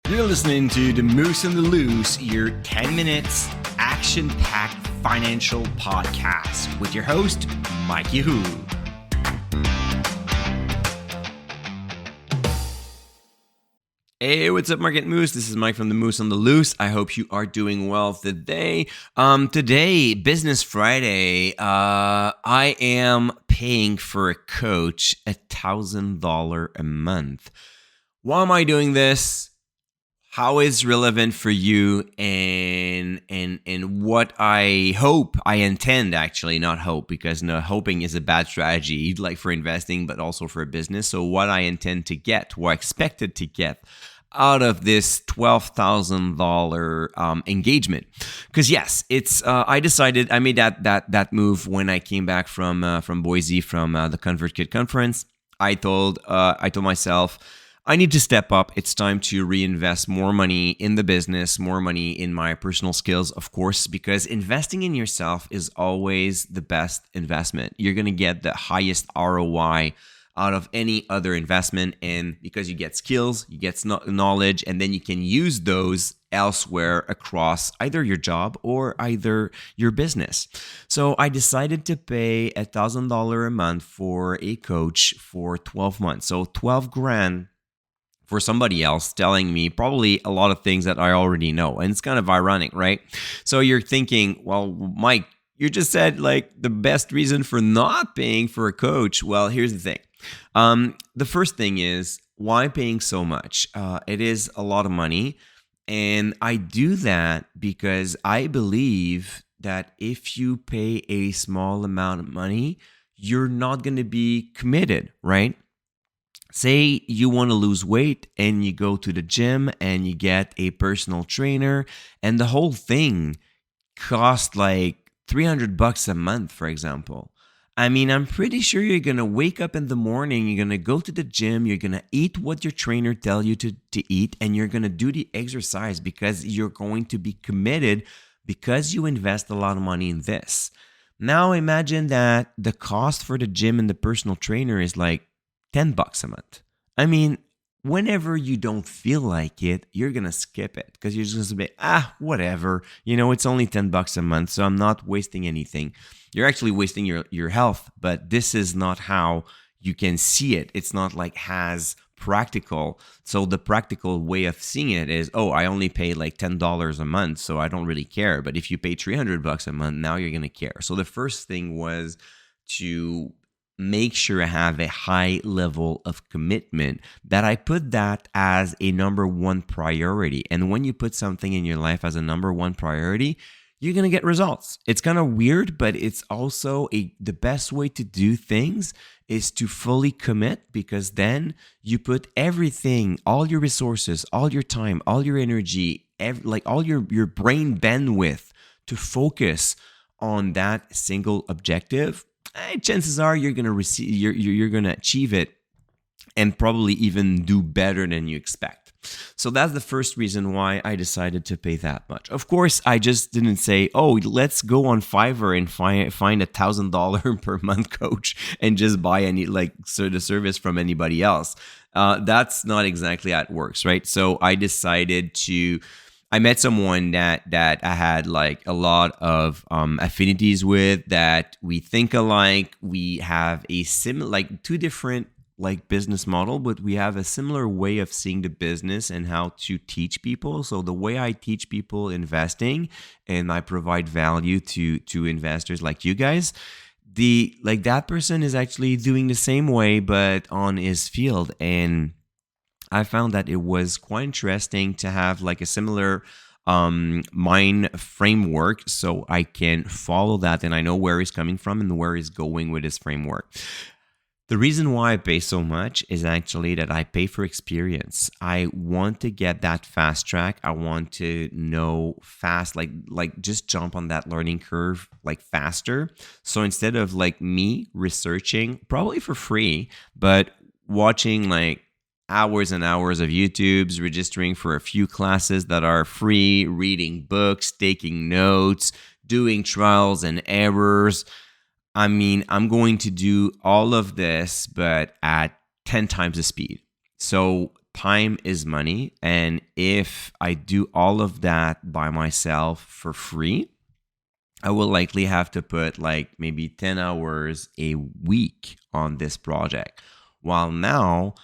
You're listening to the Moose and the Loose, your 10 minutes action-packed financial podcast with your host, Mikey Hu. Hey, what's up, Market Moose? This is Mike from the Moose on the Loose. I hope you are doing well today. Today, Business Friday, I am paying for a coach $1,000 a month. Why am I doing this? How is relevant for you and what I hope, I intend actually, not hope, because no, hoping is a bad strategy, like for investing, but also for a business. So what I intend to get, what I expected to get out of this $12,000 engagement. Because yes, it's I made that move when I came back from Boise from the ConvertKit conference. I told myself, I need to step up. It's time to reinvest more money in the business, more money in my personal skills, of course, because investing in yourself is always the best investment. You're going to get the highest ROI out of any other investment, and because you get skills, you get knowledge, and then you can use those elsewhere across either your job or either your business. So I decided to pay $1,000 a month for a coach for 12 months. So 12 grand for somebody else telling me probably a lot of things that I already know. And it's kind of ironic, right? So you're thinking, well, Mike, you just said like the best reason for not paying for a coach. Well, here's the thing. The first thing is, why paying so much? It is a lot of money. And I do that because I believe that if you pay a small amount of money, you're not going to be committed, right? Say you want to lose weight and you go to the gym and you get a personal trainer and the whole thing costs like $300 a month, for example. I mean, I'm pretty sure you're going to wake up in the morning, you're going to go to the gym, you're going to eat what your trainer tells you to eat, and you're going to do the exercise because you're going to be committed because you invest a lot of money in this. Now imagine that the cost for the gym and the personal trainer is like $10 a month. I mean, whenever you don't feel like it, you're going to skip it because you're just going to be, whatever. You know, it's only $10 a month, so I'm not wasting anything. You're actually wasting your health, but this is not how you can see it. It's not like as practical. So the practical way of seeing it is, I only pay like $10 a month, so I don't really care. But if you pay $300 a month, now you're going to care. So the first thing was to make sure I have a high level of commitment, that I put that as a number one priority. And when you put something in your life as a number one priority, you're going to get results. It's kind of weird, but it's also the best way to do things is to fully commit, because then you put everything, all your resources, all your time, all your energy, all your brain bandwidth to focus on that single objective. Chances are you're going to you're going to achieve it and probably even do better than you expect. So that's the first reason why I decided to pay that much. Of course, I just didn't say, let's go on Fiverr and find $1,000 per month coach and just buy the service from anybody else. That's not exactly how it works, right? So I decided I met someone that I had like a lot of affinities with, that we think alike. We have a similar, like two different like business model, but we have a similar way of seeing the business and how to teach people. So the way I teach people investing and I provide value to investors like you guys, that person is actually doing the same way, but on his field. And I found that it was quite interesting to have like a similar mind framework, so I can follow that and I know where he's coming from and where he's going with his framework. The reason why I pay so much is actually that I pay for experience. I want to get that fast track. I want to know fast, like just jump on that learning curve like faster. So instead of like me researching, probably for free, but watching like hours and hours of YouTubes, registering for a few classes that are free, reading books, taking notes, doing trials and errors. I mean, I'm going to do all of this, but at 10 times the speed. So time is money. And if I do all of that by myself for free, I will likely have to put like maybe 10 hours a week on this project. While now,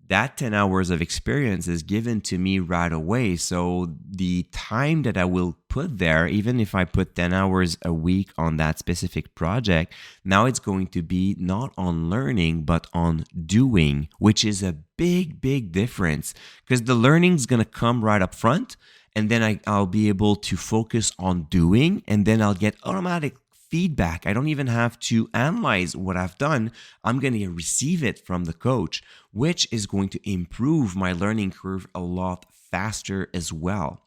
that 10 hours of experience is given to me right away. So the time that I will put there, even if I put 10 hours a week on that specific project, now it's going to be not on learning, but on doing, which is a big, big difference, because the learning is going to come right up front. And then I'll be able to focus on doing, and then I'll get automatic feedback. I don't even have to analyze what I've done. I'm going to receive it from the coach, which is going to improve my learning curve a lot faster as well.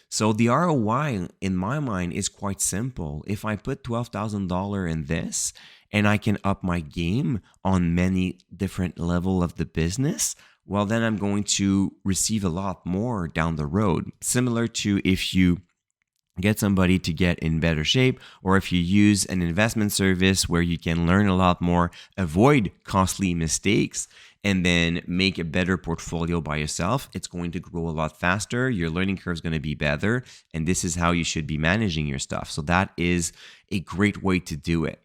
So the ROI in my mind is quite simple. If I put $12,000 in this and I can up my game on many different levels of the business, well, then I'm going to receive a lot more down the road. Similar to if you get somebody to get in better shape, or if you use an investment service where you can learn a lot more, avoid costly mistakes, and then make a better portfolio by yourself, it's going to grow a lot faster. Your learning curve is going to be better. And this is how you should be managing your stuff. So that is a great way to do it.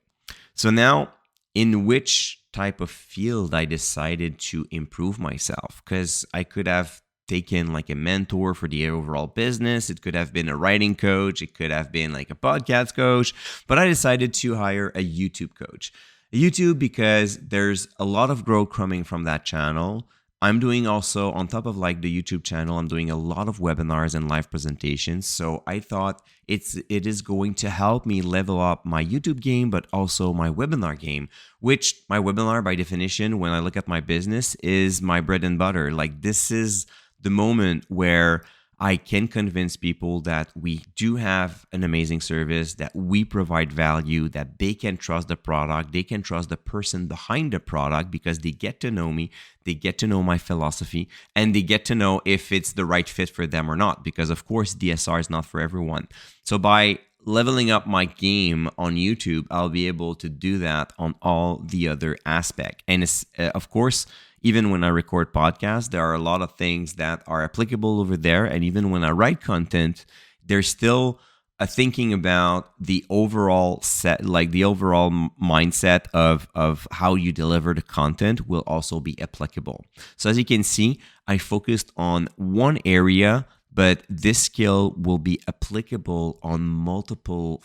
So now, in which type of field I decided to improve myself? Because I could have taken like a mentor for the overall business. It could have been a writing coach. It could have been like a podcast coach. But I decided to hire a YouTube coach. YouTube, because there's a lot of growth coming from that channel. I'm doing also, on top of like the YouTube channel, I'm doing a lot of webinars and live presentations. So I thought it is going to help me level up my YouTube game, but also my webinar game, which my webinar by definition, when I look at my business, is my bread and butter. Like this is the moment where I can convince people that we do have an amazing service, that we provide value, that they can trust the product, they can trust the person behind the product because they get to know me, they get to know my philosophy, and they get to know if it's the right fit for them or not. Because of course, DSR is not for everyone. So by leveling up my game on YouTube, I'll be able to do that on all the other aspects. And it's, of course, even when I record podcasts, there are a lot of things that are applicable over there. And even when I write content, there's still a thinking about the overall set, like the overall mindset of how you deliver the content will also be applicable. So as you can see, I focused on one area, but this skill will be applicable on multiple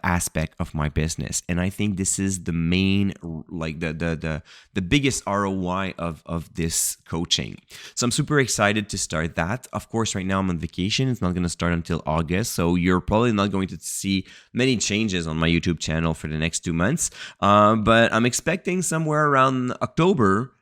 aspect of my business. And I think this is the main, like the biggest ROI of this coaching. So I'm super excited to start that. Of course, right now I'm on vacation. It's not going to start until August. So you're probably not going to see many changes on my YouTube channel for the next 2 months. But I'm expecting somewhere around October,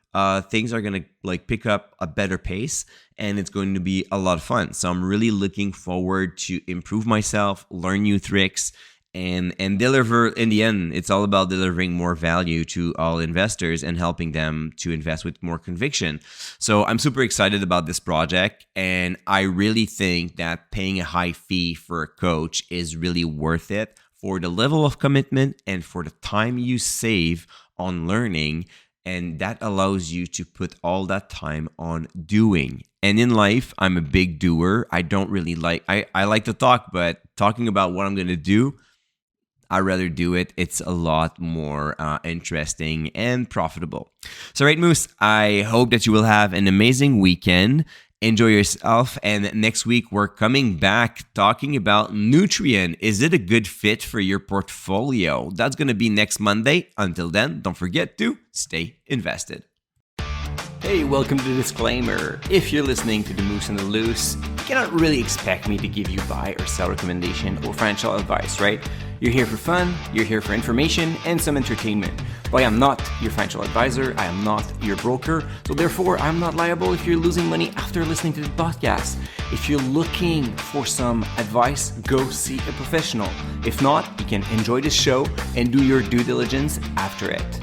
things are going to like pick up a better pace, and it's going to be a lot of fun. So I'm really looking forward to improve myself, learn new tricks, and deliver. In the end, it's all about delivering more value to all investors and helping them to invest with more conviction. So I'm super excited about this project, and I really think that paying a high fee for a coach is really worth it for the level of commitment and for the time you save on learning. And that allows you to put all that time on doing. And in life, I'm a big doer. I don't really like, I like to talk, but talking about what I'm going to do, I'd rather do it. It's a lot more interesting and profitable. So, right, Moose, I hope that you will have an amazing weekend. Enjoy yourself. And next week, we're coming back talking about Nutrien. Is it a good fit for your portfolio? That's going to be next Monday. Until then, don't forget to stay invested. Hey, welcome to the disclaimer. If you're listening to The Moose and the Loose, you cannot really expect me to give you buy or sell recommendation or financial advice, right? You're here for fun, you're here for information and some entertainment. But I am not your financial advisor, I am not your broker, so therefore I'm not liable if you're losing money after listening to the podcast. If you're looking for some advice, go see a professional. If not, you can enjoy this show and do your due diligence after it.